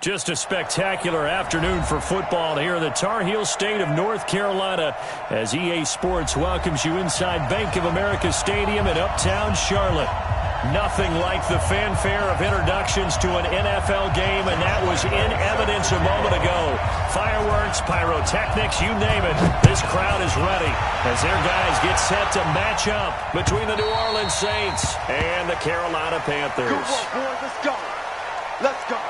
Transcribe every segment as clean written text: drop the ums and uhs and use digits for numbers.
Just a spectacular afternoon for football here in the Tar Heel state of North Carolina as EA Sports welcomes you inside Bank of America Stadium in uptown Charlotte. Nothing like the fanfare of introductions to an NFL game, and that was in evidence a moment ago. Fireworks, pyrotechnics, you name it. This crowd is ready as their guys get set to match up between the New Orleans Saints and the Carolina Panthers. Good work, boys. Let's go. Let's go.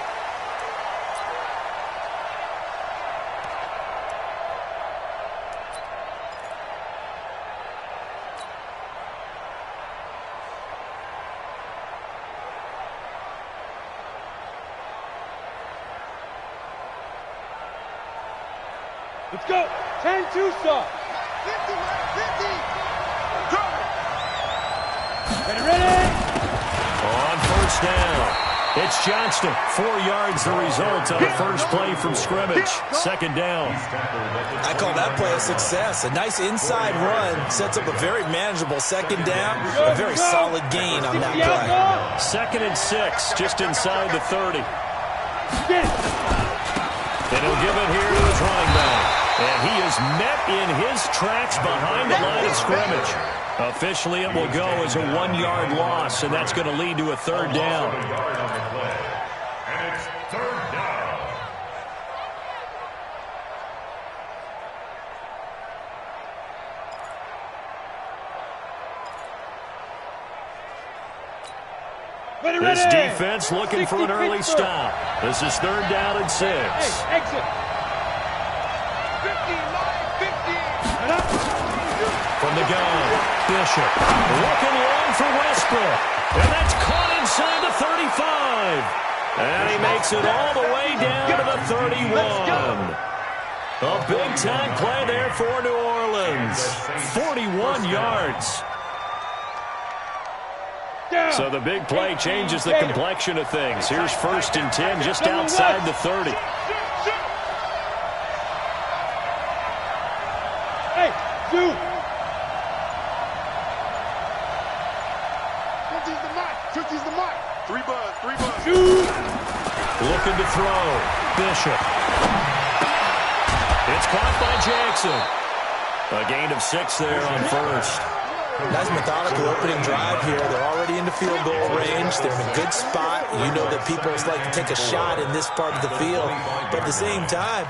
Let's go. 10-2 stop. 50, 50. Go. Ready. On first down, it's Johnston. 4 yards the result on the first play from scrimmage. Second down. I call that play a success. A nice inside run sets up a very manageable second down. A very solid gain on that play. 2nd and 6, just inside the 30. And he'll give it here to his running back. And he is met in his tracks behind the line of scrimmage. Officially, it will go as a 1-yard loss, and that's going to lead to a third down. And it's third down. This defense looking for an early stop. This is third down and 6. Hey, exit. 50. From the gun, Bishop looking long for Westbrook. And that's caught inside the 35. And he makes it all the way down to the 31. A big-time play there for New Orleans. 41 yards. So the big play changes the complexion of things. Here's 1st and 10 just outside the 30. Hey, do. 50's the mark. 3 buzz. Shoot. Looking to throw. Bishop. It's caught by Jackson. A gain of 6 there on first. Nice methodical opening drive here. They're already into field goal range. They're in a good spot. You know that people like to take a shot in this part of the field. But at the same time,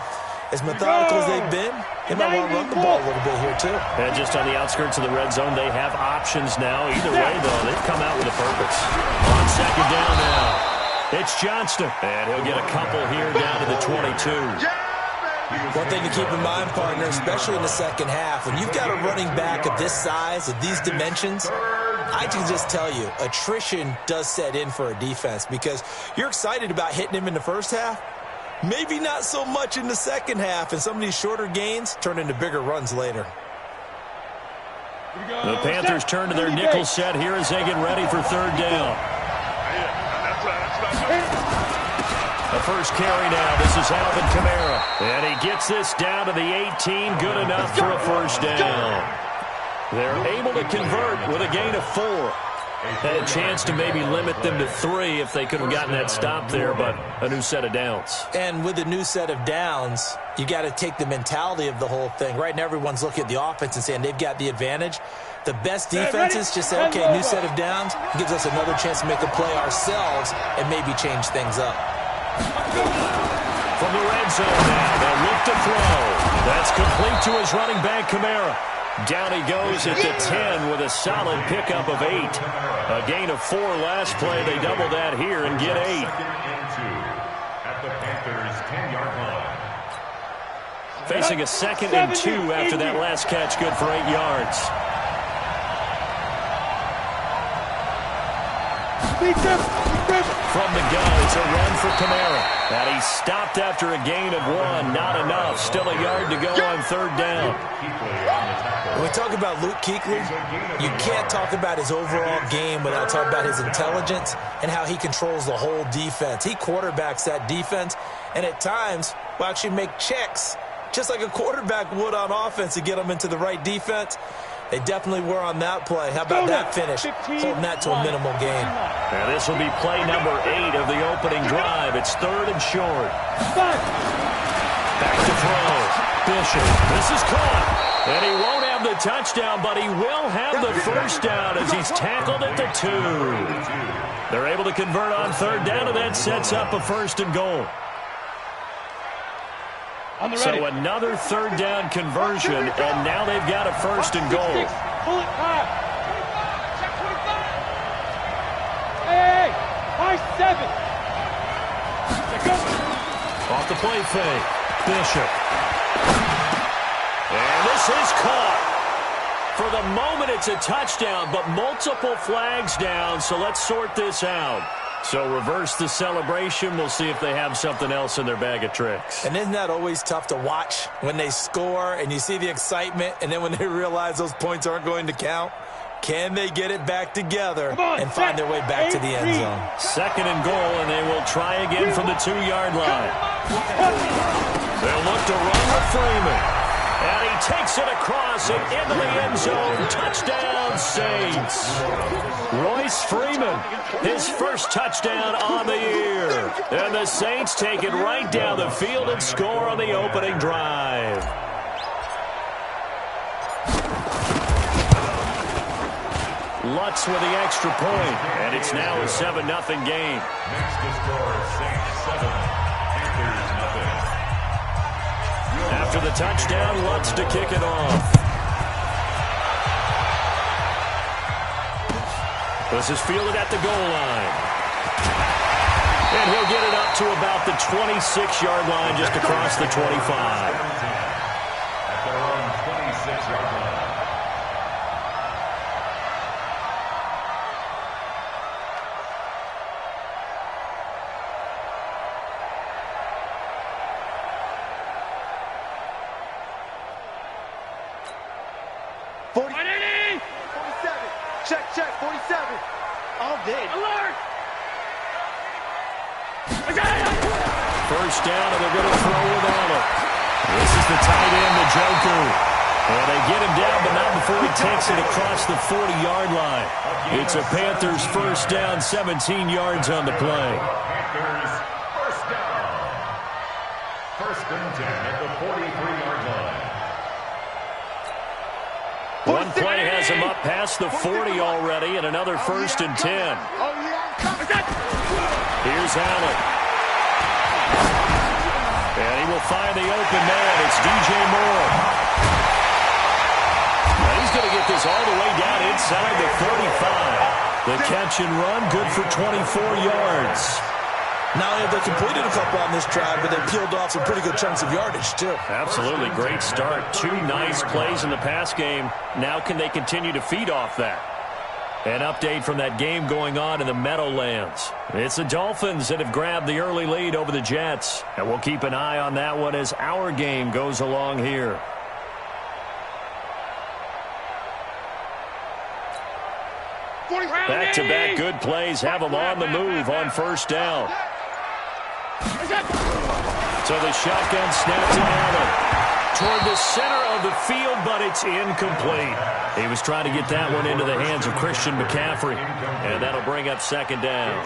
as methodical as they've been, they might want to run the ball a little bit here too. And just on the outskirts of the red zone, they have options now. Either way, though, they've come out with a purpose. On second down now, it's Johnston. And he'll get a couple here down to the 22. One thing to keep in mind, partner, especially in the second half, when you've got a running back of this size, of these dimensions, I can just tell you, attrition does set in for a defense because you're excited about hitting him in the first half. Maybe not so much in the second half, and some of these shorter gains turn into bigger runs later. The Panthers turn to their nickel set here as they get ready for third down. The first carry now. This is Alvin Kamara. And he gets this down to the 18. Good enough for a first down. They're able to convert with a gain of 4. Had a chance to maybe limit them to 3 if they could have gotten that stop there, but a new set of downs. And with a new set of downs, you got to take the mentality of the whole thing. Right now, everyone's looking at the offense and saying they've got the advantage. The best defenses just say, okay, new set of downs. It gives us another chance to make a play ourselves and maybe change things up. From the red zone now, they'll look to throw. That's complete to his running back, Kamara. Down he goes at the 10 with a solid pickup of 8. A gain of 4 last play. They double that here and get 8. At the Panthers' 10-yard line. Facing a 2nd and 2 after that last catch, good for 8 yards. From the gun, it's a run for Kamara. And he's stopped after a gain of 1. Not enough. Still a yard to go on third down. When we talk about Luke Kuechly, you can't talk about his overall game without talking about his intelligence and how he controls the whole defense. He quarterbacks that defense, and at times will actually make checks, just like a quarterback would on offense, to get them into the right defense. They definitely were on that play. How about that finish? Holding that to a minimal gain. And this will be play number 8 of the opening drive. It's 3rd and short. Back to throw. Bishop. This is caught. And he won't have the touchdown, but he will have the first down as he's tackled at the 2. They're able to convert on 3rd down, and that sets up a 1st and goal. So another 3rd down conversion, and now they've got a 1st and goal. Pull it back. Hey, high 7. Off the play fake. Bishop. And this is caught. For the moment, it's a touchdown, but multiple flags down, so let's sort this out. So reverse the celebration. We'll see if they have something else in their bag of tricks. And isn't that always tough to watch when they score and you see the excitement, and then when they realize those points aren't going to count? Can they get it back together and find their way back to the end zone? 2nd and goal, and they will try again from the 2-yard line. They'll look to run with Freeman. And he takes it across and into the end zone. Touchdown, Saints. Royce Freeman, his first touchdown on the year. And the Saints take it right down the field and score on the opening drive. Lutz with the extra point, and it's now a 7-0 game. Next to score, Saints 7, Panthers nothing. After the touchdown, Lutz to kick it off. This is fielded at the goal line. And he'll get it up to about the 26-yard line, just across the 25. At their own 26-yard line. Check, 47. All day. Alert! First down, and they're going to throw with Arnold. This is the tight end, Njoku. And they get him down, but not before he takes it across the 40-yard line. It's a Panthers first down, 17 yards on the play. Panthers first down. 1st and 10 at the 43-yard line. One play has him up past the 40 already, and another 1st and 10. Here's Allen. And he will find the open man. It's DJ Moore. And he's going to get this all the way down inside the 45. The catch and run, good for 24 yards. Not only have they completed a couple on this drive, but they peeled off some pretty good chunks of yardage, too. Absolutely. Great start. 2 nice plays in the pass game. Now can they continue to feed off that? An update from that game going on in the Meadowlands. It's the Dolphins that have grabbed the early lead over the Jets. And we'll keep an eye on that one as our game goes along here. Back-to-back good plays have them on the move on first down. So the shotgun snap to Allen. Toward the center of the field, but it's incomplete. He was trying to get that one into the hands of Christian McCaffrey, and that'll bring up 2nd down.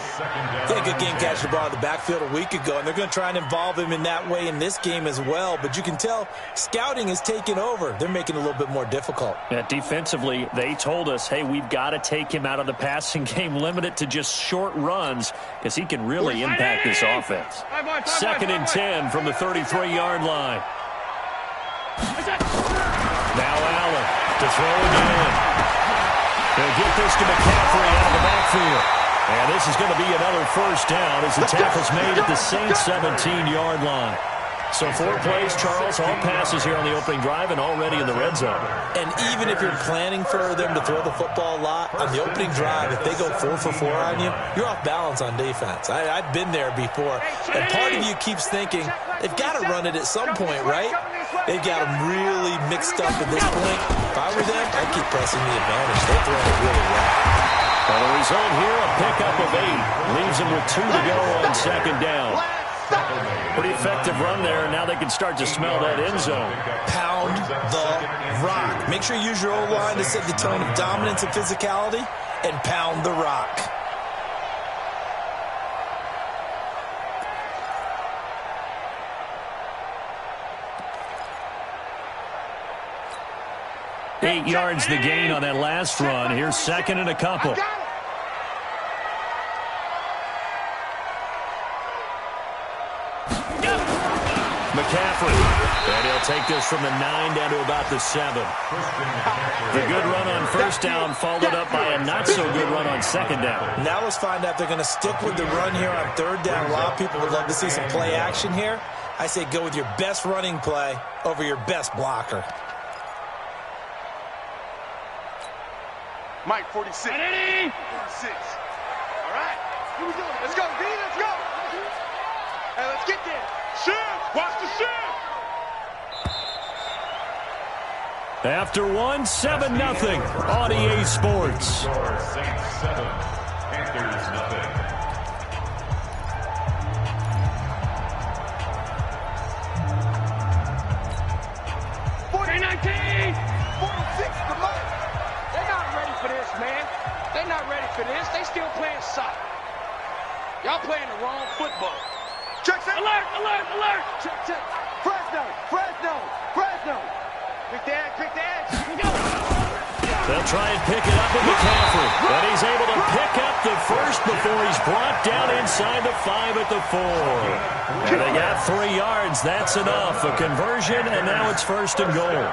They had a good game catching the ball in the backfield a week ago, and they're going to try and involve him in that way in this game as well. But you can tell scouting is taking over. They're making it a little bit more difficult. Yeah, defensively, they told us, hey, we've got to take him out of the passing game, limit it to just short runs, because he can really impact this offense. 2nd and 10 from the 33-yard line. Now Allen to throw again. They'll get this to McCaffrey out of the backfield. And this is going to be another first down as the tackle's made at the Saints 17-yard line. So 4 plays, Charles, all passes here on the opening drive and already in the red zone. And even if you're planning for them to throw the football a lot, on the opening drive, if they go 4 for 4 on you, you're off balance on defense. I've been there before. And part of you keeps thinking, they've got to run it at some point, right? They've got them really mixed up at this point. If I were them, I'd keep pressing the advantage. They're throwing it really well. Well, the result here, a pickup of 8. Leaves them with 2 to go on 2nd down. Pretty effective run there, and now they can start to smell that end zone. Pound the rock. Make sure you use your O-line to set the tone of dominance and physicality, and pound the rock. Eight yards the gain on that last run. Here's second and a couple. McCaffrey. And he'll take this from the 9 down to about the 7. The good run on first down followed up by a not-so-good run on second down. Now let's find out if they're going to stick with the run here on third down. A lot of people would love to see some play action here. I say go with your best running play over your best blocker. Mike, 46. 46. All right. Here we go. Let's go, D. Let's go. Hey, let's get there. Shift. Watch the shift. After 1, 7-0 on EA Sports. Saints 7, Panthers nothing. They're not ready for this. They still playing soccer. Y'all playing the wrong football. Check, check. Alert, alert, alert. Check, check. Fresno, Fresno, Fresno. Pick the edge, pick the edge. They'll try and pick it up with McCaffrey. But he's able to pick up the first before he's brought down inside the 5 at the 4. And they got 3 yards. That's enough. A conversion, and now it's first and goal.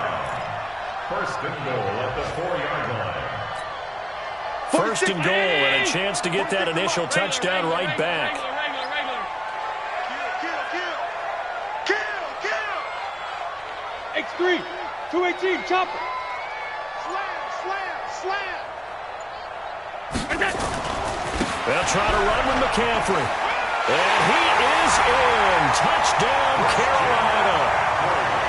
First and goal at the 4-yard line. First and goal, and a chance to get that initial touchdown right back. X3, 218, chopper. Slam. They'll try to run with McCaffrey. And he is in. Touchdown, Carolina.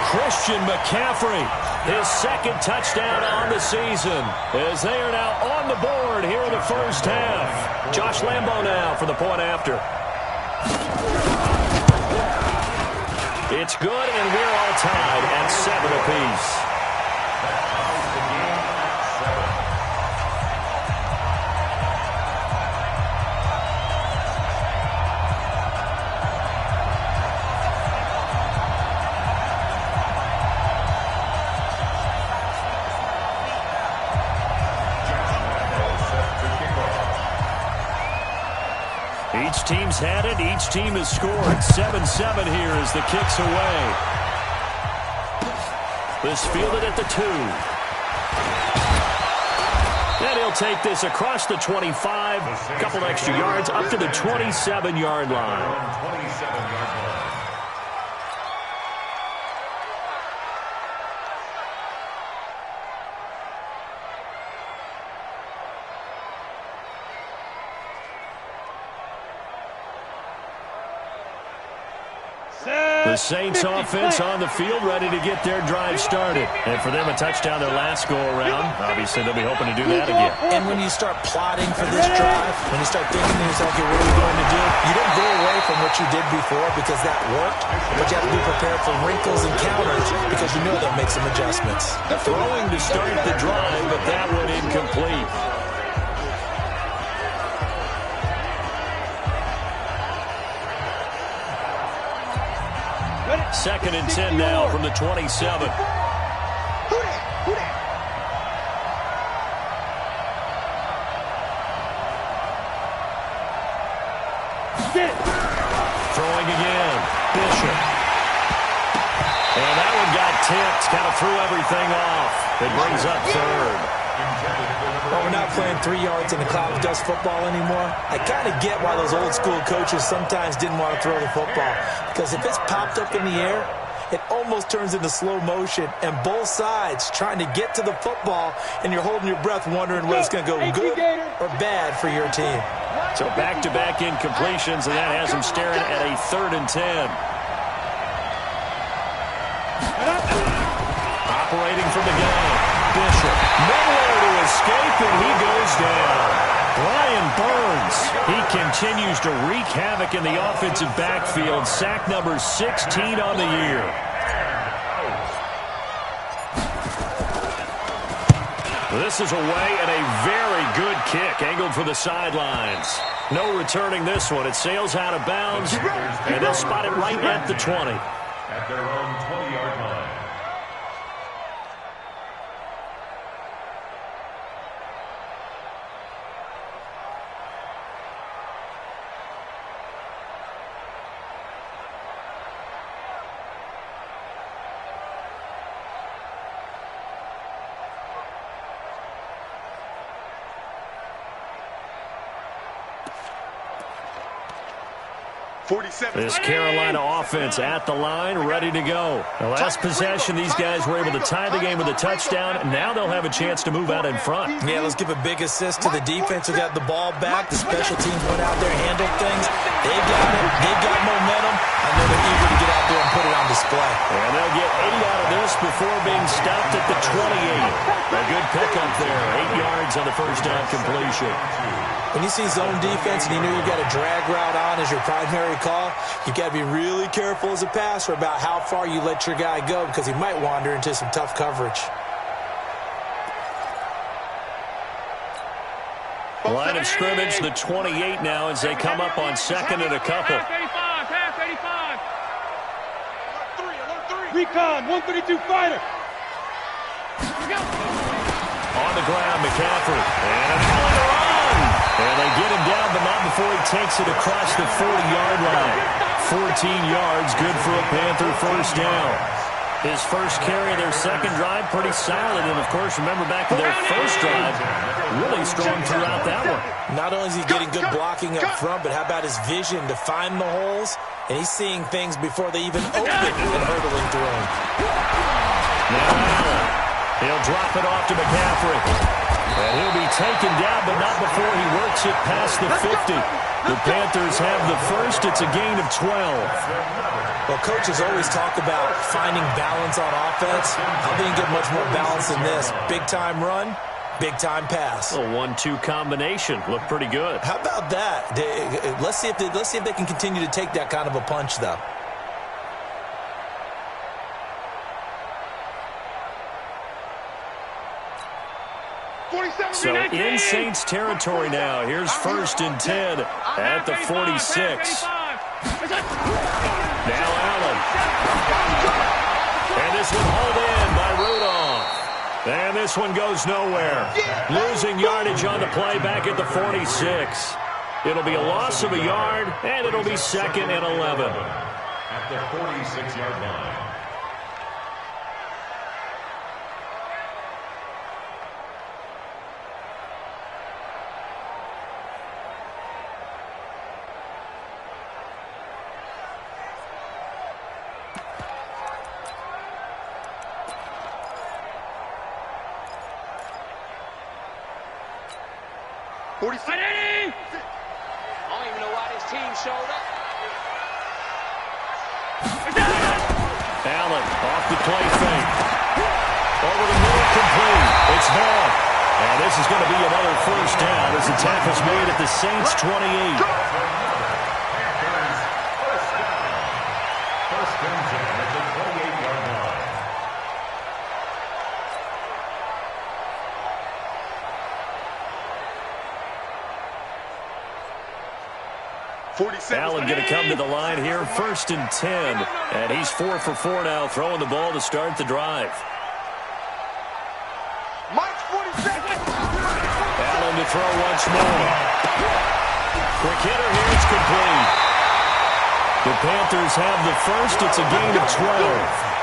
Christian McCaffrey, his second touchdown on the season, as they are now on the board here in the first half. Josh Lambo now for the point after. It's good, and we're all tied at 7 apiece. Each team's had it. Each team has scored. 7-7 here as the kick's away. This fielded at the 2. And he'll take this across the 25. A couple extra yards up to the 27-yard line. The Saints offense on the field, ready to get their drive started. And for them, a touchdown their last go-around. Obviously, they'll be hoping to do that again. And when you start plotting for this drive, when you start thinking to yourself, what are you going to do? You don't go away from what you did before because that worked, but you have to be prepared for wrinkles and counters because you know they'll make some adjustments. Throwing to start the drive, but that one incomplete. Second and 10 now from the 27. Who that? Throwing again. Bishop. And that one got tipped. Kind of threw everything off. It brings up third. Well, we're not playing 3 yards in the cloud of dust football anymore. I kind of get why those old school coaches sometimes didn't want to throw the football. Because if it's popped up in the air, it almost turns into slow motion. And both sides trying to get to the football, and you're holding your breath wondering whether it's going to go good or bad for your team. So back-to-back incompletions, and that has them staring at a 3rd and 10. Operating from the gun. Bishop. Nowhere to escape, and he goes down. Brian Burns, he continues to wreak havoc in the offensive backfield. Sack number 16 on the year. This is away and a very good kick angled for the sidelines. No returning this one. It sails out of bounds, and they'll spot it right at the 20. At their own 20-yard line. This Carolina offense at the line, ready to go. The last possession, these guys were able to tie the game with a touchdown, and now they'll have a chance to move out in front. Yeah, let's give a big assist to the defense who got the ball back. The special teams went out there, handled things. They got it. They got momentum. I know they're eager to get out there and put it on display. And they'll get 8 out of this before being stopped at the 28. A good pickup there. 8 yards on the first down completion. When you see zone defense and you know you've got a drag route on as your primary call, you've got to be really careful as a passer about how far you let your guy go because he might wander into some tough coverage. Line of scrimmage, the 28 now as they come up on second and a couple. Pass 85. Recon, 132 fighter. On the ground, McCaffrey. And another run. And they get him down, but not before he takes it across the 40-yard line. 14 yards, good for a Panther first down. His first carry of their second drive, pretty solid. And, of course, remember back to their first drive, really strong throughout that one. Not only is he getting good blocking up front, but how about his vision to find the holes? And he's seeing things before they even open and hurdling through them. Now Allen. He'll drop it off to McCaffrey. And he'll be taken down, but not before he works it past the 50. The Panthers have the first. It's a gain of 12. Well, coaches always talk about finding balance on offense. How can you get much more balance than this? Big-time run, big-time pass. A 1-2 combination. Looked pretty good. How about that? Let's see if they can continue to take that kind of a punch, though. So in Saints territory now. Here's 1st and 10 at the 46. Now Allen. And this one hauled in by Rudolph. And this one goes nowhere. Losing yardage on the play back at the 46. It'll be a loss of a yard, and it'll be 2nd and 11. At the 46-yard line. I don't even know why this team showed up. Allen off the play fake. Over the middle, complete. It's Hall. And this is going to be another first down as the tackle's made at the Saints' 28. First and 10 at the 28-yard line. Allen going to come to the line here, 1st and 10. And he's 4 for 4 now, throwing the ball to start the drive. Allen to throw once more. Quick hitter here, it's complete. The Panthers have the first. It's a gain of 12.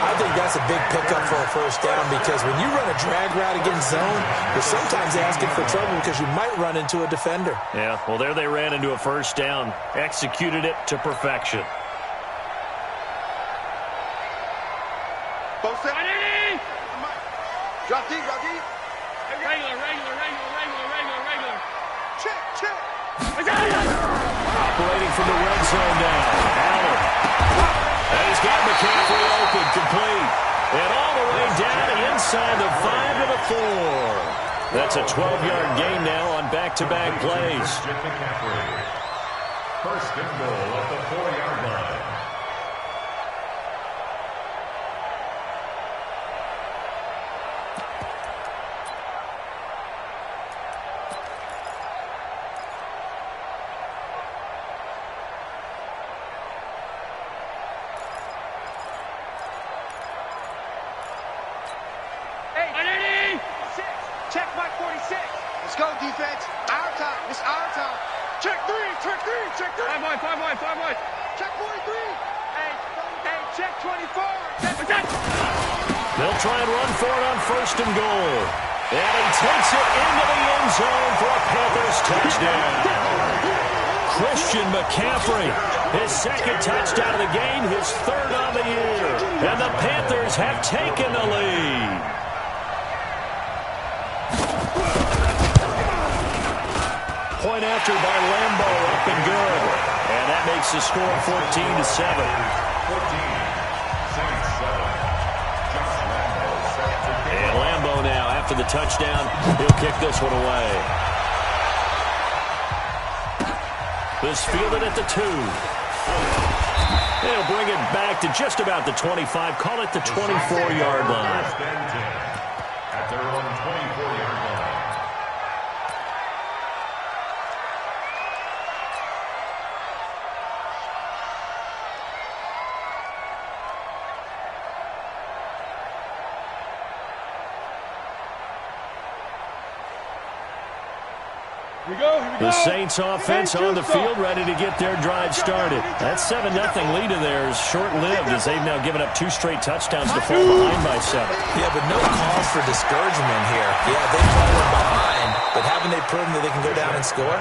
I think that's a big pickup for a first down because when you run a drag route against zone, you're sometimes asking for trouble because you might run into a defender. Yeah, well, there they ran into a first down. Executed it to perfection. Drop deep. Regular. Check. Operating from the red zone now. Allen. And he's got McCaffrey open, complete. And all the way down inside the 5 to the 4. That's a 12-yard gain now on back-to-back plays. First and goal at the 4-yard line. Check Mike 46. Let's go, defense. Our time. It's our time. Check three. Check three. Check three. 5 wide, 5 wide, 5 wide. Check 43. Hey, check 24. They'll try and run for it on first and goal. And he takes it into the end zone for a Panthers touchdown. Christian McCaffrey, his second touchdown of the game, his third on the year. And the Panthers have taken the lead. Point after by Lambo, up and good. And that makes the score 14-7. 14, and Lambo now, after the touchdown, he'll kick this one away. This fielded at the 2. They'll bring it back to just about the 25. Call it the 24-yard line. At their own 24-yard line. The Saints offense on the field, ready to get their drive started. That 7-0 lead of theirs short-lived as they've now given up 2 straight touchdowns to fall behind by 7. Yeah, but no cause for discouragement here. Yeah, they've fallen behind, but haven't they proven that they can go down and score?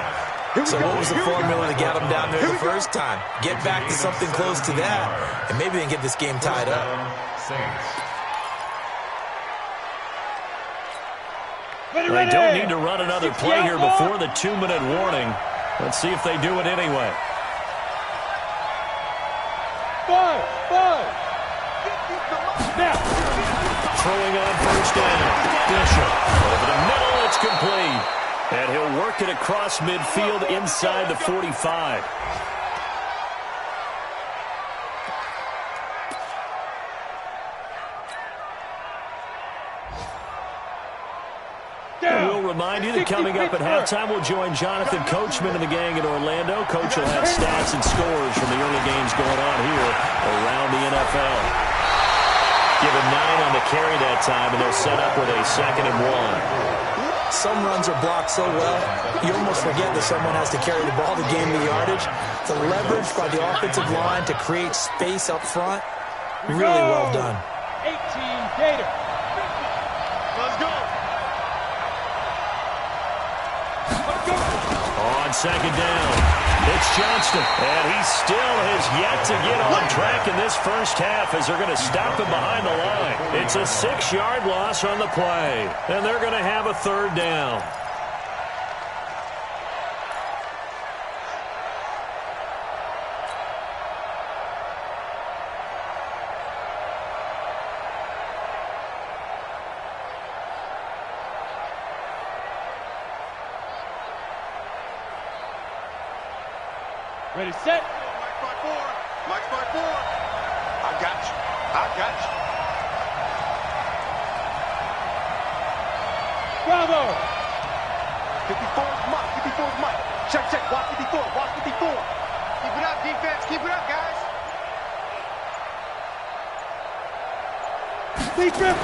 So what was the formula to get them down there the first time? Get back to something close to that, and maybe they can get this game tied up. They don't need to run another play here before the 2-minute warning. Let's see if they do it anyway. 5. Now. Throwing on first down. Bishop. Over the middle, it's complete. And he'll work it across midfield inside the 45. We'll remind you that coming up at halftime, we'll join Jonathan Coachman and the gang in Orlando. Coach will have stats and scores from the early games going on here around the NFL. Given 9 on the carry that time, and they'll set up with a 2nd and 1. Some runs are blocked so well, you almost forget that someone has to carry the ball to gain the yardage. The leverage by the offensive line to create space up front, really well done. 18 Gator. Let's go. On second down, it's Johnston, and he still has yet to get on track in this first half as they're going to stop him behind the line. It's a 6-yard loss on the play, and they're going to have a 3rd down. Ready, set. Mike's by 4. Mike's by 4. I got you. I got you. Bravo. 54 is Mike. 54 is Mike. Check. Watch 54. Watch 54. Keep it up, defense. Keep it up, guys. Deep grip.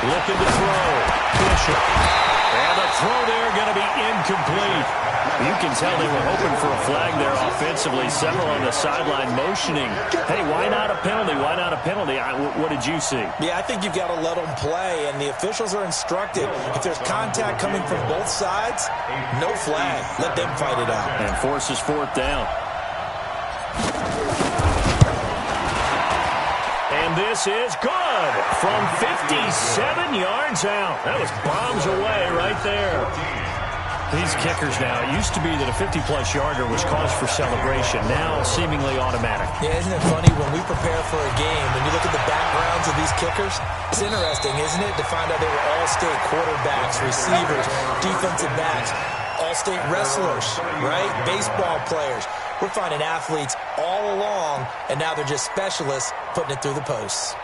Looking to throw. Bishop. And the throw there going to be incomplete. You can tell they were hoping for a flag there offensively. Several on the sideline motioning. Hey, why not a penalty? Why not a penalty? What did you see? Yeah, I think you've got to let them play, and the officials are instructed. If there's contact coming from both sides, no flag. Let them fight it out. And forces 4th down. And this is good from 57 yards out. That was bombs away right there. These kickers now, it used to be that a 50-plus yarder was cause for celebration. Now, seemingly automatic. Yeah, isn't it funny when we prepare for a game, when you look at the backgrounds of these kickers, it's interesting, isn't it, to find out they were all-state quarterbacks, receivers, defensive backs, all-state wrestlers, right? Baseball players. We're finding athletes all along, and now they're just specialists putting it through the posts.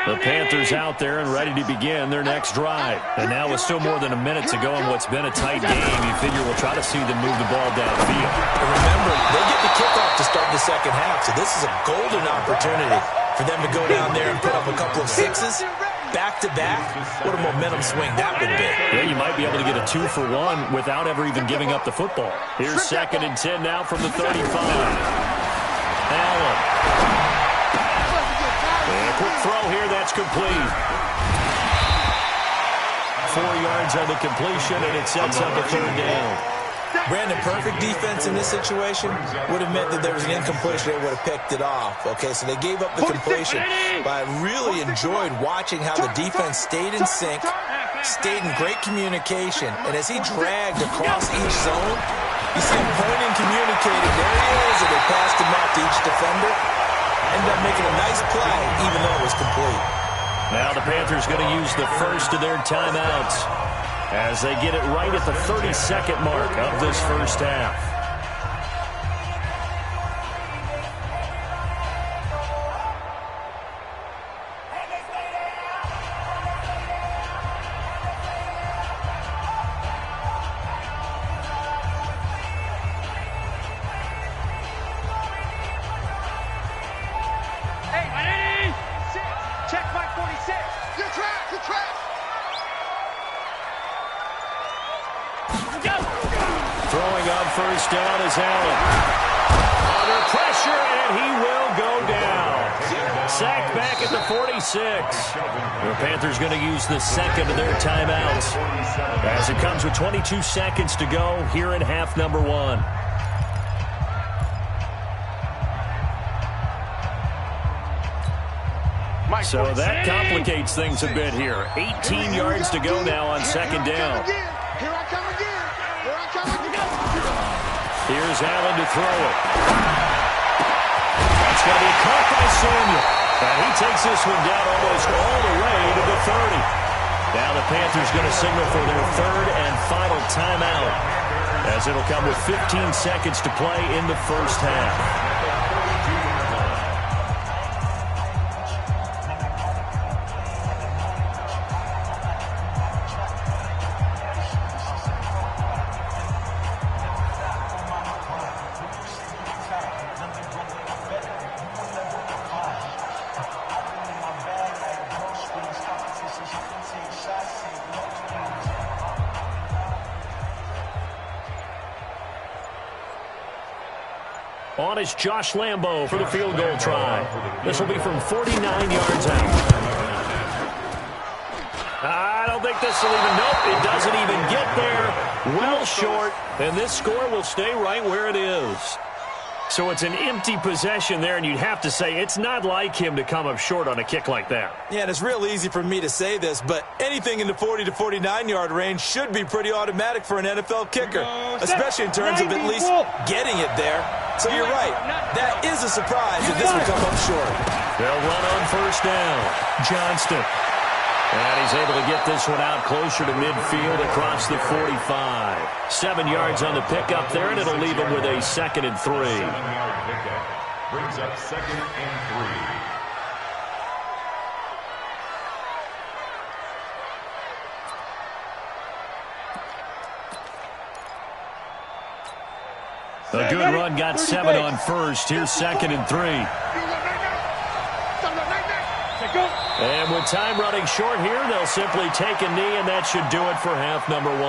The Panthers out there and ready to begin their next drive. And now with still more than a minute to go in what's been a tight game, you figure we'll try to see them move the ball downfield. And remember, they get the kickoff to start the second half, so this is a golden opportunity for them to go down there and put up a couple of sixes back-to-back. What a momentum swing that would be. Yeah, you might be able to get a 2-for-1 without ever even giving up the football. Here's 2nd and 10 now from the 35. Allen. And a quick throw here, that's complete. 4 yards on the completion, and it sets up a 3rd down. Brandon, perfect defense in this situation would have meant that there was an incompletion. They would have picked it off. Okay, so they gave up the completion. But I really enjoyed watching how the defense stayed in sync, stayed in great communication. And as he dragged across each zone, you see him pointing, communicating. There he is, and they passed him off to each defender. Ended up making a nice play, even though it was complete. Now the Panthers going to use the first of their timeouts as they get it right at the 30-second mark of this first half. First down is Allen. Under pressure, and he will go down. Sacked back at the 46. The Panthers going to use the second of their timeouts as it comes with 22 seconds to go here in half number 1. So that complicates things a bit here. 18 yards to go now on 2nd down. Here I come again. Here I come again. Here's Allen to throw it. That's going to be caught by Samuel. And he takes this one down almost all the way to the 30. Now the Panthers going to signal for their 3rd and final timeout, as it'll come with 15 seconds to play in the first half. On is Josh Lambo for the field goal try. This will be from 49 yards out. I don't think this will even, nope, it doesn't even get there. Well short, and this score will stay right where it is. So it's an empty possession there, and you'd have to say it's not like him to come up short on a kick like that. Yeah, and it's real easy for me to say this, but anything in the 40 to 49-yard range should be pretty automatic for an NFL kicker, especially in terms of at least getting it there. So you're right. That is a surprise if this would come up short. They'll run on first down. Johnston. And he's able to get this one out closer to midfield across the 45. 7 yards on the pickup there, and it'll leave him with a 2nd and 3. 7-yard pickup brings up 2nd and 3. A good run got 7 on first. Here's 2nd and 3. And with time running short here, they'll simply take a knee, and that should do it for half number 1.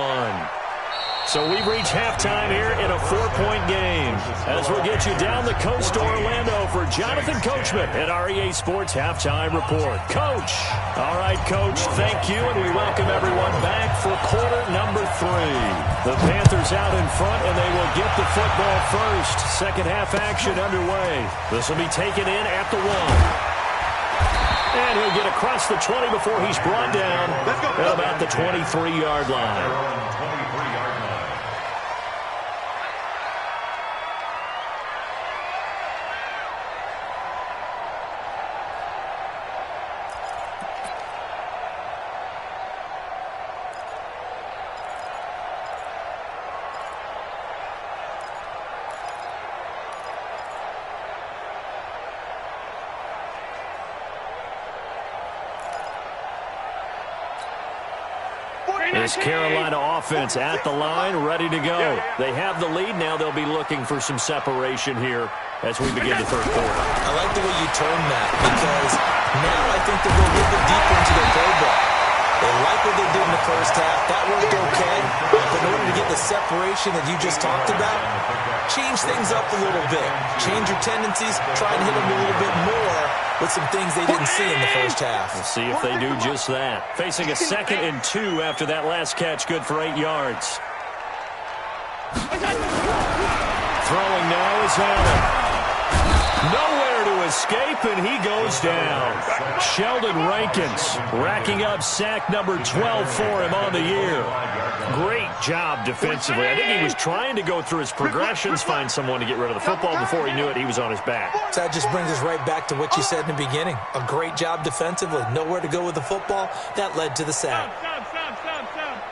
So we've reached halftime here in a 4-point game. As we'll get you down the coast to Orlando for Jonathan Coachman at our EA Sports Halftime Report. Coach. All right, Coach, thank you, and we welcome everyone back for quarter number 3. The Panthers out in front, and they will get the football first. Second half action underway. This will be taken in at the 1. And he'll get across the 20 before he's brought down at about the 23-yard line. This Carolina offense at the line, ready to go. They have the lead. Now they'll be looking for some separation here as we begin the third quarter. I like the way you term that, because now I think they're going a little bit deeper into their playbook. They like what they did in the first half. That worked okay. But in order to get the separation that you just talked about, change things up a little bit. Change your tendencies. Try and hit them a little bit more with some things they didn't see in the first half. We'll see if they do just that. Facing a 2nd and 2 after that last catch, good for 8 yards. Throwing now is Allen. Nowhere to escape, and he goes down. Sheldon Rankins racking up sack number 12 for him on the year. Great job defensively. I think he was trying to go through his progressions, find someone to get rid of the football. Before he knew it, he was on his back. So that just brings us right back to what you said in the beginning. A great job defensively. Nowhere to go with the football. That led to the sack.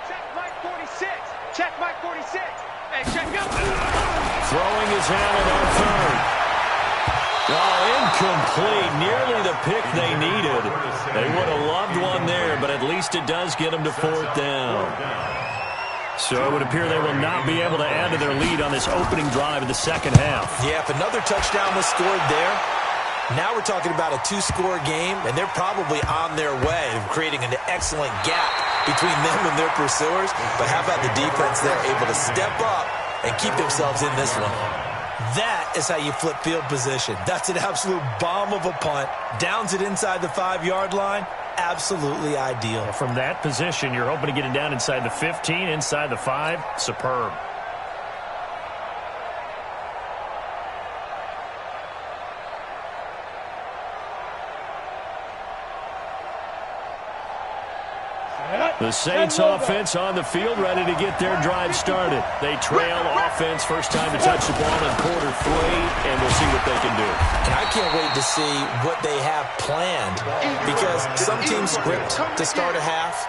Check Mike 46. Check Mike 46. Hey, check up. Throwing his Allen on 3rd. Oh, incomplete. Nearly the pick they needed. They would have loved one there, but at least it does get them to 4th down. So it would appear they will not be able to add to their lead on this opening drive of the second half. Yeah, if another touchdown was scored there, now we're talking about a 2-score game, and they're probably on their way of creating an excellent gap between them and their pursuers. But how about the defense there, able to step up and keep themselves in this one? That is how you flip field position. That's an absolute bomb of a punt. Downs it inside the 5-yard line. Absolutely ideal. From that position, you're hoping to get it down inside the 15, inside the 5. Superb. The Saints offense on the field, ready to get their drive started. They trail offense, first time to touch the ball in quarter 3, and we'll see what they can do. And I can't wait to see what they have planned, because some teams script to start a half.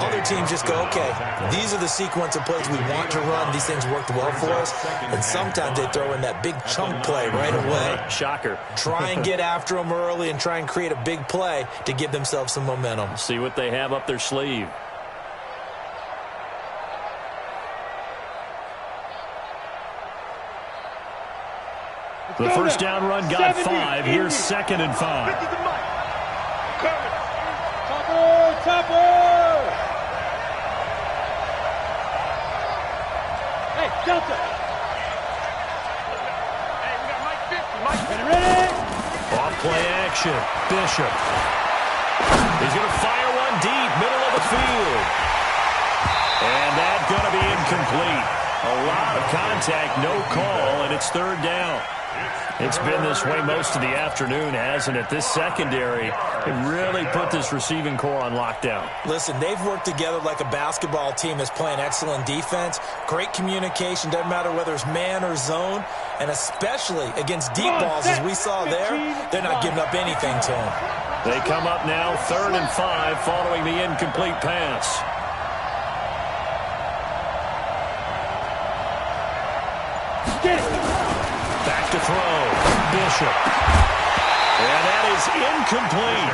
Other teams just go, okay, these are the sequence of plays we want to run. These things worked well for us. And sometimes they throw in that big chunk play right away. Shocker. Try and get after them early and try and create a big play to give themselves some momentum. See what they have up their sleeve. The first down run got 5. Here's 2nd and 5. Topper! Hey, Delta! Hey, we got Mike 50. Mike 50. Ready? Off play action. Bishop. He's going to fire one deep, middle of the field. And that's going to be incomplete. A lot of contact, no call, and it's 3rd down. It's been this way most of the afternoon, hasn't it? This secondary, it really put this receiving core on lockdown. Listen, they've worked together like a basketball team that's playing excellent defense. Great communication, doesn't matter whether it's man or zone, and especially against deep balls, as we saw there, they're not giving up anything to them. They come up now 3rd and 5 following the incomplete pass. Get it! Back to throw. Bishop. And that is incomplete.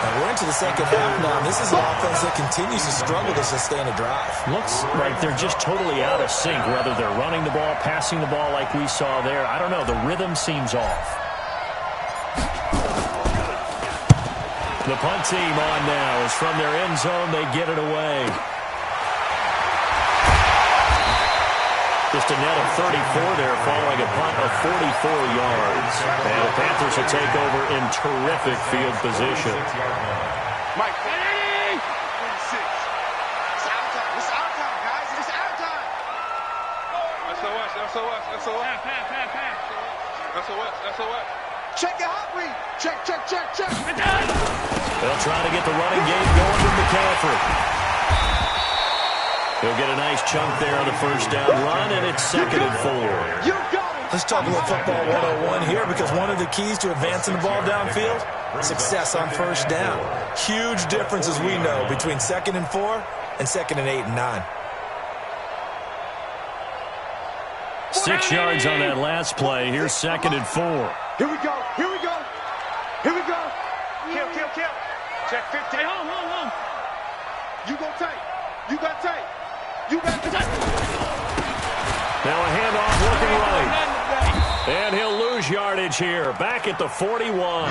And we're into the second half now. This is an offense that continues to struggle to sustain a drive. Looks like they're just totally out of sync, whether they're running the ball, passing the ball like we saw there. I don't know. The rhythm seems off. The punt team on now is from their end zone. They get it away. Just a net of 34 there following a punt of 44 yards. And the Panthers will take over in terrific field position. Mike, 46. It's out time. It's out time, guys. It's out time. SOS. Check your hot read. Check. They'll try to get the running game going with McCaffrey. He'll get a nice chunk there on the first down run, and it's 2nd and 4. You got it. Let's talk about football 101 here, because one of the keys to advancing the ball downfield, success on first down. Huge difference, as we know, between 2nd and 4 and 2nd and 8 and 9. 6 yards on that last play. Here's 2nd and 4. Here we go. Kill. Check 15. Hey, hold on. You go tight. You got tight. Now a handoff looking right. And he'll lose yardage here. Back at the 41.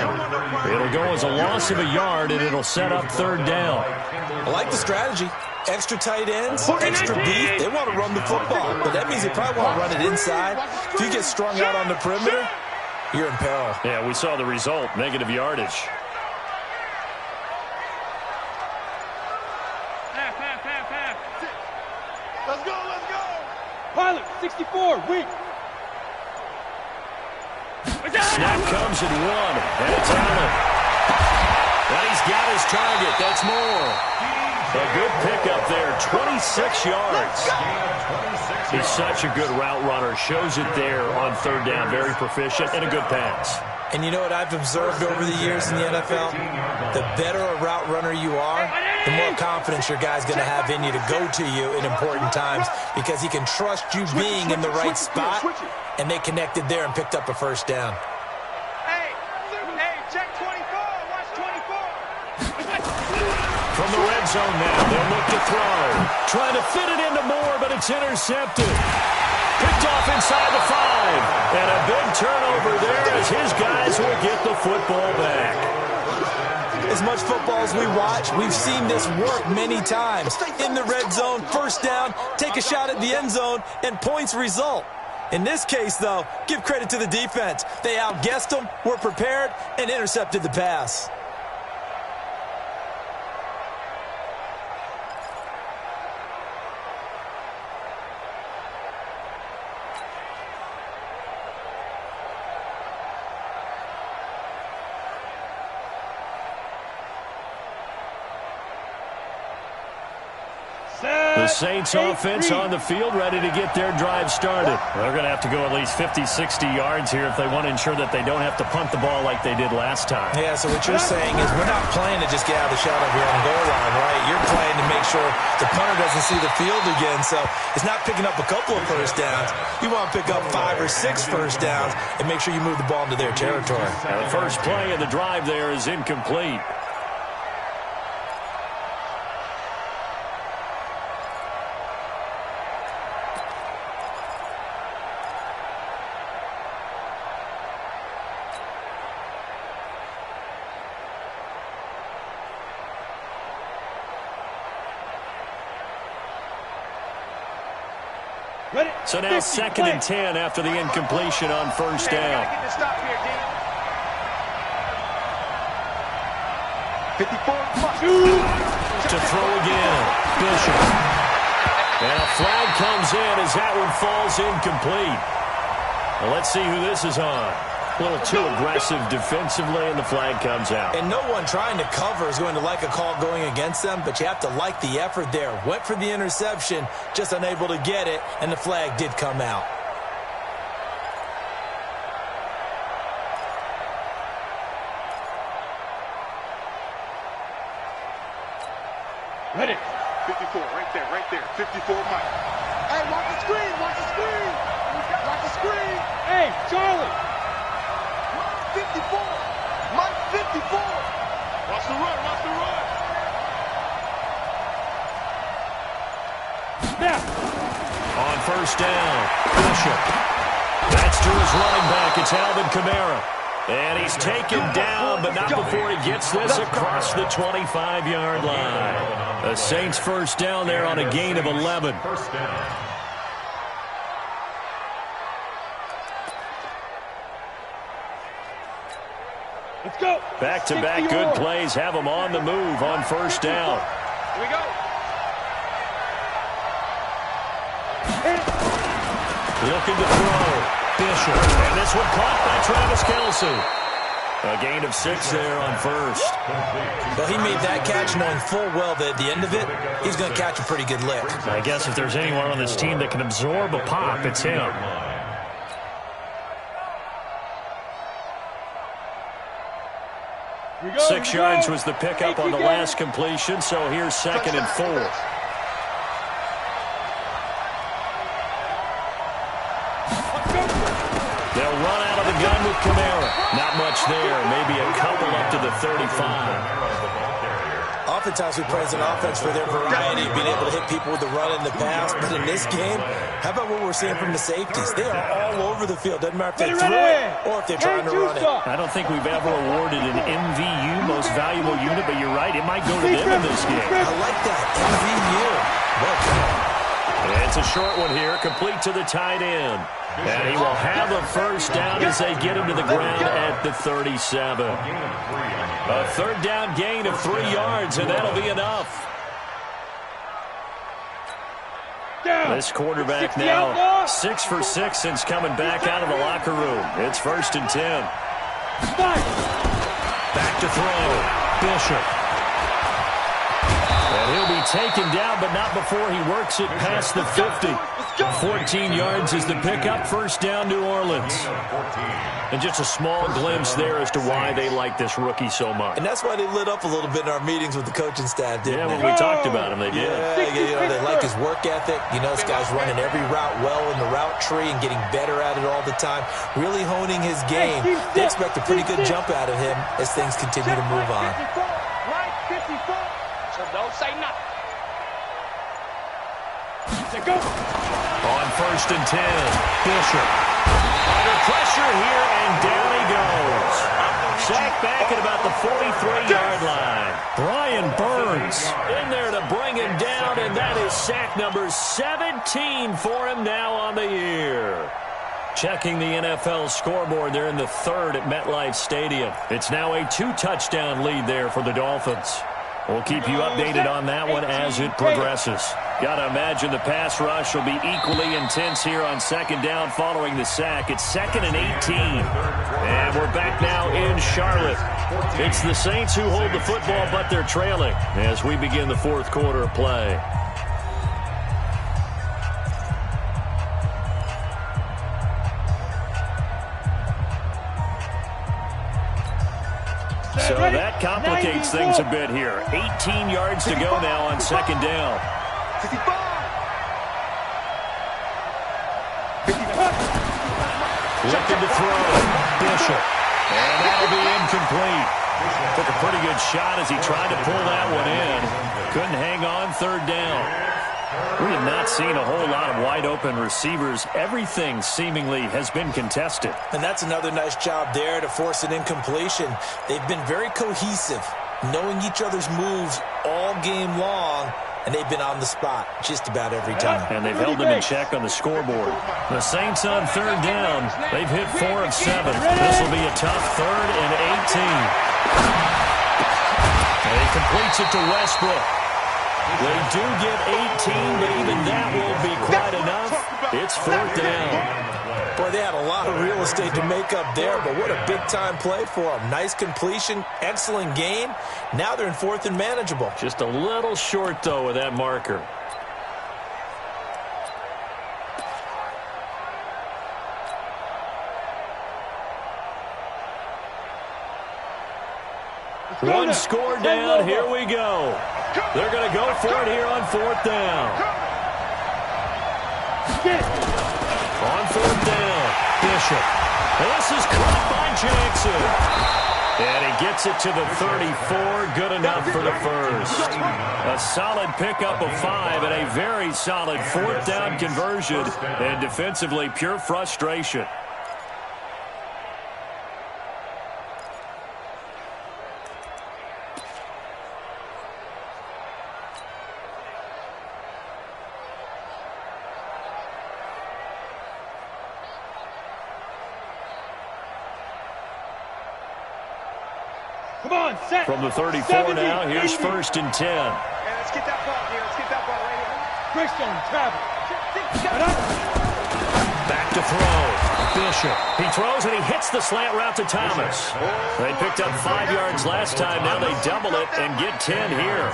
It'll go as a loss of a yard, and it'll set up 3rd down. I like the strategy. Extra tight ends, extra beef. They want to run the football, but that means they probably want to run it inside. If you get strung out on the perimeter, you're in peril. Yeah, we saw the result. Negative yardage. Let's go. Pilot, 64, weak. Snap comes at 1, and it's Allen. And he's got his target. That's more. A good pickup there, 26 yards. He's such a good route runner. Shows it there on 3rd down. Very proficient and a good pass. And you know what I've observed over the years in the NFL? The better a route runner you are, the more confidence your guy's going to have in you to go to you in important times, because he can trust you being in the right spot, and they connected there and picked up a first down. Hey, check 24. Watch 24. From the red zone now, they'll look to throw. Trying to fit it into Moore, but it's intercepted. Picked off inside the 5. And a big turnover there as his guys will get the football back. As much football as we watch, we've seen this work many times. In the red zone, first down, take a shot at the end zone, and points result. In this case, though, give credit to the defense. They outguessed them, were prepared, and intercepted the pass. The Saints offense on the field, ready to get their drive started. They're going to have to go at least 50, 60 yards here if they want to ensure that they don't have to punt the ball like they did last time. Yeah, so what you're saying is we're not playing to just get out of the shot of your own goal line, right? You're playing to make sure the punter doesn't see the field again. So it's not picking up a couple of first downs. You want to pick up 5 or 6 first downs and make sure you move the ball into their territory. Now the first play of the drive there is incomplete. So now 2nd and 10 after the incompletion on first down. Get the stop here, D. 54. To throw again. Bishop. And a flag comes in as that one falls incomplete. Well, let's see who this is on. A little too aggressive defensively, and the flag comes out. And no one trying to cover is going to like a call going against them, but you have to like the effort there. Went for the interception, just unable to get it, and the flag did come out. Ready. 54, right there. 54, Mike. Hey, watch the screen. Watch the screen. Hey, Charlie. 54. Mike, 54. Watch the run. Snap. On first down, Bishop. That's to his running back. It's Alvin Kamara. And he's taken down, but not before he gets this across the 25-yard line. The Saints first down there on a gain of 11. Back-to-back good plays have them on the move on first down. Here we go. Looking to throw. Bishop. And this one caught by Travis Kelce. A gain of 6 there on first. Well, he made that catch knowing full well that at the end of it, he's going to catch a pretty good lick. I guess if there's anyone on this team that can absorb a pop, it's him. Here we go. 6 yards was the pickup on the last completion, so here's 2nd and 4. They'll run out of the gun with Kamara. Not much there. Maybe a couple up to the 35. Oftentimes we praise an offense for their variety, being able to hit people with the run and the pass. But in this game, how about what we're seeing from the safeties? They are all over the field. Doesn't matter if they throw it or if they're trying to run it. I don't think we've ever awarded an MVU, most valuable unit, but you're right. It might go to them in this game. I like that. MVU. Well done. It's a short one here, complete to the tight end. And he will have a first down as they get him to the ground at the 37. A third down gain of 3 yards, and that'll be enough. This quarterback now 6 for 6 since coming back out of the locker room. It's 1st and 10. Back to throw. Bishop. And he'll be taken down, but not before he works it past the 50. 14 yards is the pickup. First down, New Orleans. And just a small glimpse there as to why they like this rookie so much. And that's why they lit up a little bit in our meetings with the coaching staff, didn't they? When we talked about him, they did. Yeah, they like his work ethic. You know, this guy's running every route well in the route tree and getting better at it all the time, really honing his game. They expect a pretty good jump out of him as things continue to move on. So don't say nothing. Go. On 1st and 10, Bishop. Under pressure here, and down he goes. Sacked back at about the 43-yard line. Brian Burns in there to bring him down, and that is sack number 17 for him now on the year. Checking the NFL scoreboard, they're in the 3rd at MetLife Stadium. It's now a 2-touchdown lead there for the Dolphins. We'll keep you updated on that one as it progresses. Got to imagine the pass rush will be equally intense here on 2nd down following the sack. It's 2nd and 18. And we're back now in Charlotte. It's the Saints who hold the football, but they're trailing as we begin the 4th quarter of play. So that complicates things a bit here. 18 yards to go now on 2nd down. Looking to throw. Bishop. And that'll be incomplete. Took a pretty good shot as he tried to pull that one in. Couldn't hang on 3rd down. We have not seen a whole lot of wide-open receivers. Everything seemingly has been contested. And that's another nice job there to force an incompletion. They've been very cohesive, knowing each other's moves all game long, and they've been on the spot just about every time. And they've held them in check on the scoreboard. The Saints on 3rd down. They've hit 4 of 7. This will be a tough 3rd and 18. And he completes it to Westbrook. They do get 18, but even that won't be quite enough. It's 4th down. Boy, they had a lot of real estate to make up there, but what a big-time play for them. Nice completion, excellent gain. Now they're in 4th and manageable. Just a little short, though, with that marker. One score down. Here we go. They're going to go for it here on 4th down. On 4th down, Bishop. This is caught by Jackson. And he gets it to the 34. Good enough for the first. A solid pickup of 5 and a very solid 4th down conversion. And defensively, pure frustration. From the 34 now, here's 1st and 10. Hey, let's get that ball here. Let's get that ball right here. Christian, travel. Back to throw. Bishop. He throws and he hits the slant route to Thomas. They picked up 5 yards last time. Now they double it and get 10 here.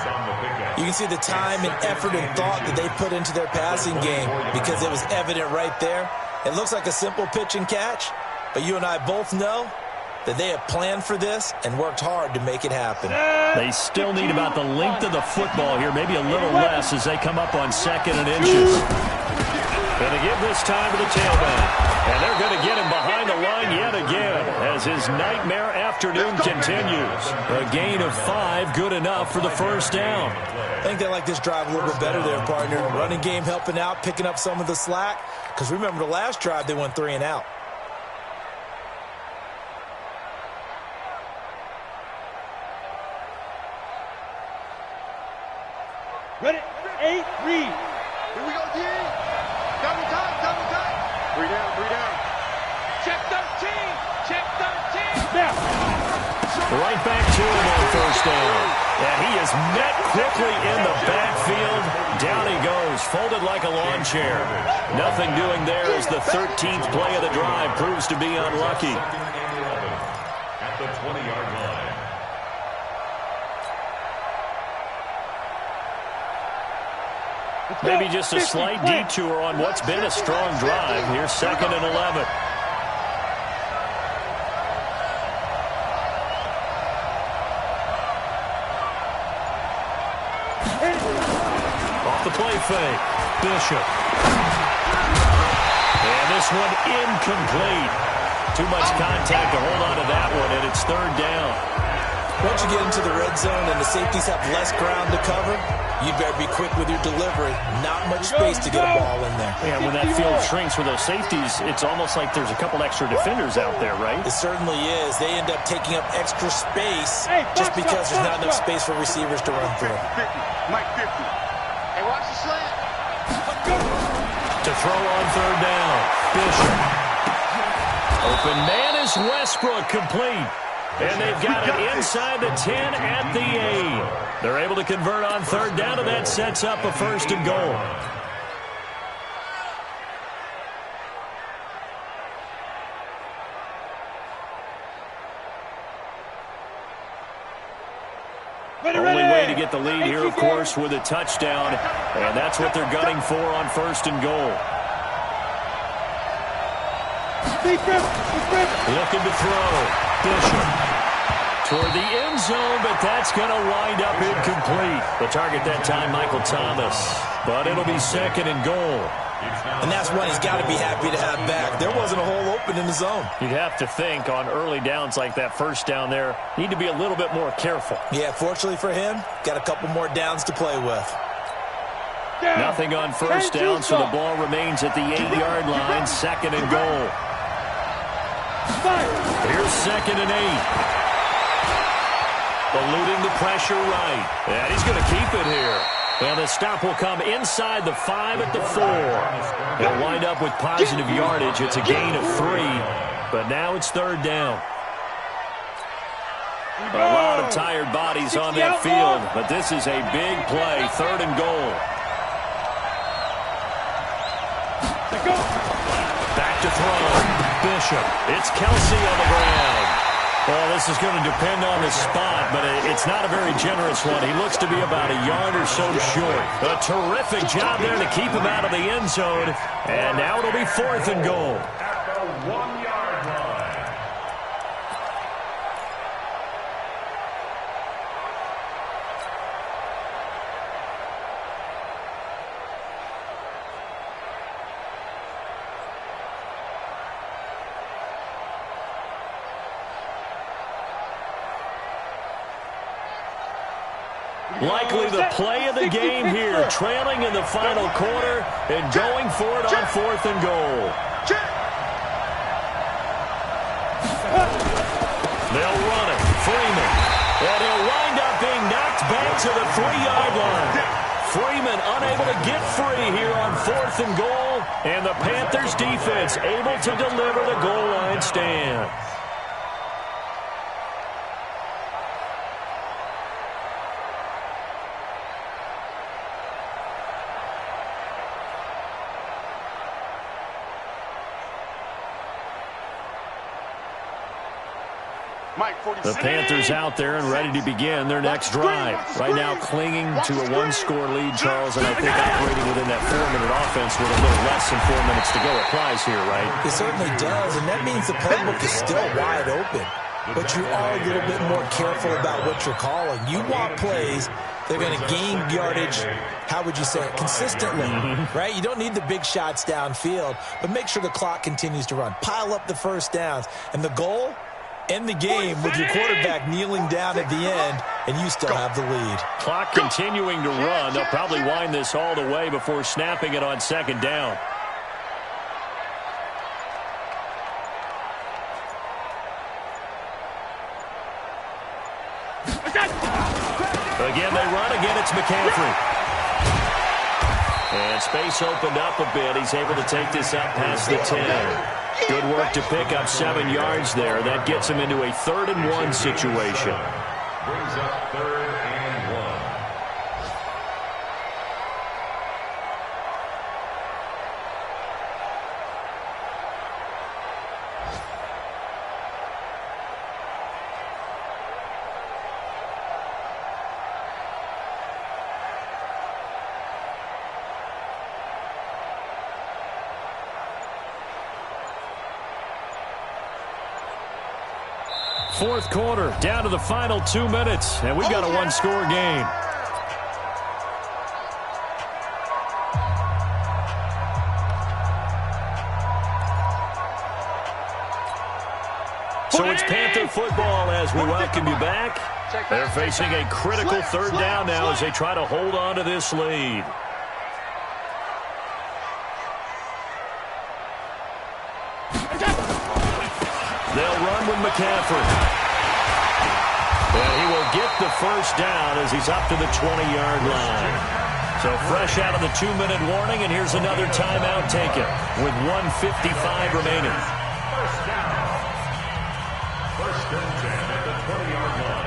You can see the time and effort and thought that they put into their passing game because it was evident right there. It looks like a simple pitch and catch, but you and I both know that they have planned for this and worked hard to make it happen. They still need about the length of the football here, maybe a little less as they come up on 2nd and inches. Going to give this time to the tailback. And they're going to get him behind the line yet again as his nightmare afternoon continues. A gain of 5, good enough for the 1st down. I think they like this drive a little bit better there, partner. Running game helping out, picking up some of the slack. Because remember the last drive, they went 3 and out. Ready? 8, read. Here we go, D. Double time, double time. 3 down, 3 down. Check 13. Check 13. Now. Right back to him on 1st down. And he is met quickly in the backfield. Down he goes, folded like a lawn chair. Nothing doing there as the 13th play of the drive proves to be unlucky. At the 20-yard line. Maybe just a slight detour on what's been a strong drive. Here's 2nd and 11. Off the play fake. Bishop. And this one incomplete. Too much contact to hold on to that one, and it's 3rd down. Once you get into the red zone and the safeties have less ground to cover, you better be quick with your delivery. Not much space to get a ball in there. Yeah, when that field shrinks with those safeties, it's almost like there's a couple extra defenders out there, right? It certainly is. They end up taking up extra space just because there's not enough space for receivers to run through. 50, Mike 50. Hey, watch the slant. To throw on 3rd down. Bishop. Open man is Westbrook, complete. And they've got it inside the 10 at the 8. They're able to convert on 3rd down, and that sets up a 1st and goal. Only way to get the lead here, of course, with a touchdown. And that's what they're gunning for on 1st and goal. Looking to throw. Bishop toward the end zone, but that's going to wind up incomplete. The target that time, Michael Thomas. But it'll be 2nd and goal. And that's one he's got to be happy to have back. There wasn't a hole open in the zone. You'd have to think on early downs like that 1st down there, need to be a little bit more careful. Yeah, fortunately for him, got a couple more downs to play with. Nothing on 1st down, so the ball remains at the 8-yard line, 2nd and goal. Here's 2nd and 8. Eluding the pressure right. And he's going to keep it here. And the stop will come inside the 5 at the 4. They'll wind up with positive yardage. It's a gain of 3. But now it's 3rd down. A lot of tired bodies on that field. But this is a big play. 3rd and goal. Back to throw. Bishop. It's Kelsey on the ground. Well, this is going to depend on the spot, but it's not a very generous one. He looks to be about a yard or so short. A terrific job there to keep him out of the end zone. And now it'll be 4th and goal. At the 1-yard line. Likely the play of the game here, trailing in the final quarter and going for it on 4th and goal. They'll run it. Freeman. And he'll wind up being knocked back to the 3-yard line. Freeman unable to get free here on 4th and goal. And the Panthers defense able to deliver the goal line stand. The Panthers out there and ready to begin their next drive. Right now clinging to a one-score lead, Charles, and I think operating within that 4-minute offense with a little less than 4 minutes to go applies here, right? It certainly does, and that means the playbook is still wide open. But you are a little bit more careful about what you're calling. You want plays they're going to gain yardage, how would you say it, consistently, right? You don't need the big shots downfield, but make sure the clock continues to run. Pile up the first downs. And the goal, end the game with your quarterback kneeling down at the end, and you still have the lead. Clock continuing to run. They'll probably wind this all the way before snapping it on second down. Again, they run. Again, it's McCaffrey. And space opened up a bit. He's able to take this up past the 10. Good work to pick up 7 yards there. That gets him into a 3rd and 1 situation. Brings up 3rd and 1. Fourth quarter, down to the final 2 minutes, and we've got a one-score game. So it's Panther football as we welcome you back. They're facing a critical 3rd down now as they try to hold on to this lead. They'll run with McCaffrey. And he will get the first down as he's up to the 20-yard line. So fresh out of the 2-minute warning, and here's another timeout taken with 1:55 remaining. First down. 1st and 10 at the 20-yard line.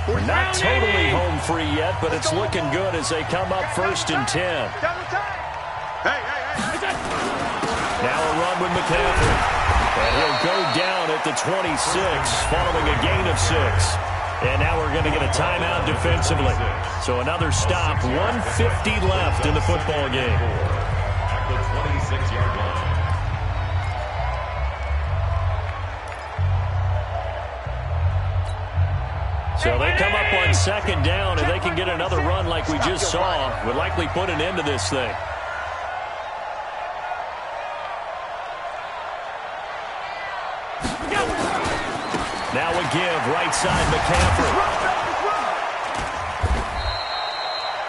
We're not totally home free yet, but it's looking good as they come up 1st and 10. Now a run with McCaffrey. And he'll go down at the 26 following a gain of 6. And now we're going to get a timeout defensively. So another stop, 1:50 left in the football game. At the 26-yard line. So they come up on 2nd down, and they can get another run like we just saw. Would likely put an end to this thing. Now a give, right side McCaffrey.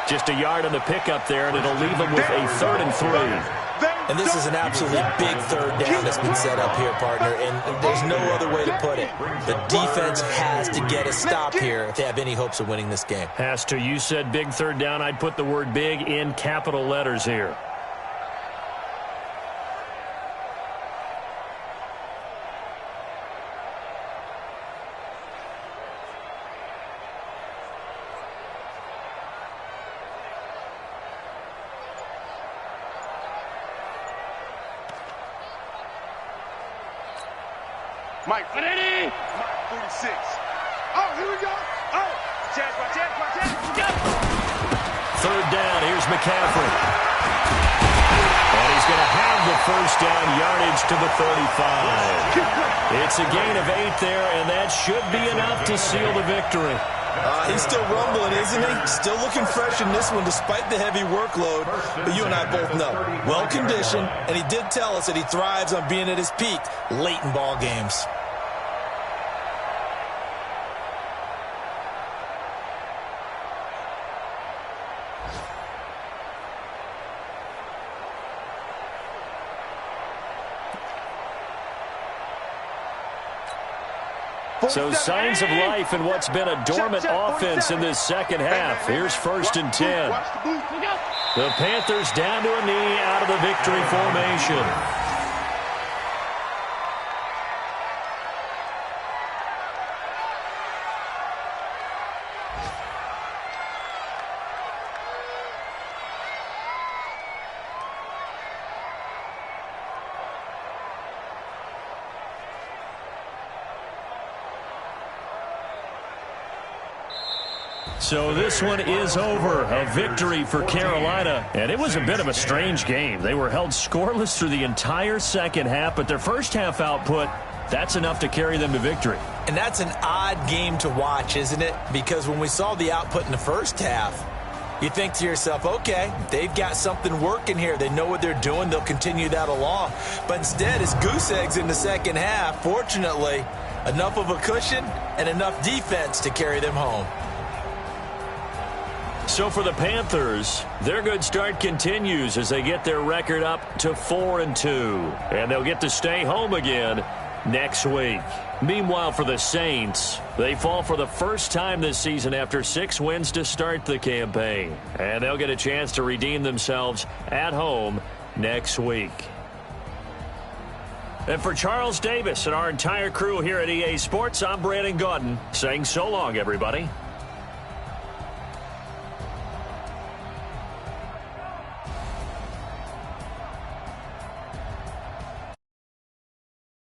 Just a yard on the pickup there, and it'll leave him with a 3rd and 3. And this is an absolutely big 3rd down that's been set up here, partner, and there's no other way to put it. The defense has to get a stop here if they have any hopes of winning this game. Has to. You said big 3rd down. I'd put the word big in capital letters here. Mike, Mike 46. Oh, here we go. Oh, chance, my chance, my chance. Go. 3rd down. Here's McCaffrey. And he's going to have the first down yardage to the 35. It's a gain of 8 there, and that should be enough to seal the victory. He's still rumbling, isn't he? Still looking fresh in this one despite the heavy workload. But you and I both know, well-conditioned, and he did tell us that he thrives on being at his peak late in ball games. So signs of life in what's been a dormant offense in this second half. Here's 1st and 10. The Panthers down to a knee out of the victory formation. So this one is over. A victory for Carolina. And it was a bit of a strange game. They were held scoreless through the entire second half, but their first half output, that's enough to carry them to victory. And that's an odd game to watch, isn't it? Because when we saw the output in the first half, you think to yourself, okay, they've got something working here. They know what they're doing. They'll continue that along. But instead, it's goose eggs in the second half. Fortunately, enough of a cushion and enough defense to carry them home. So for the Panthers, their good start continues as they get their record up to 4-2. And they'll get to stay home again next week. Meanwhile, for the Saints, they fall for the first time this season after 6 wins to start the campaign. And they'll get a chance to redeem themselves at home next week. And for Charles Davis and our entire crew here at EA Sports, I'm Brandon Gaudin saying so long, everybody.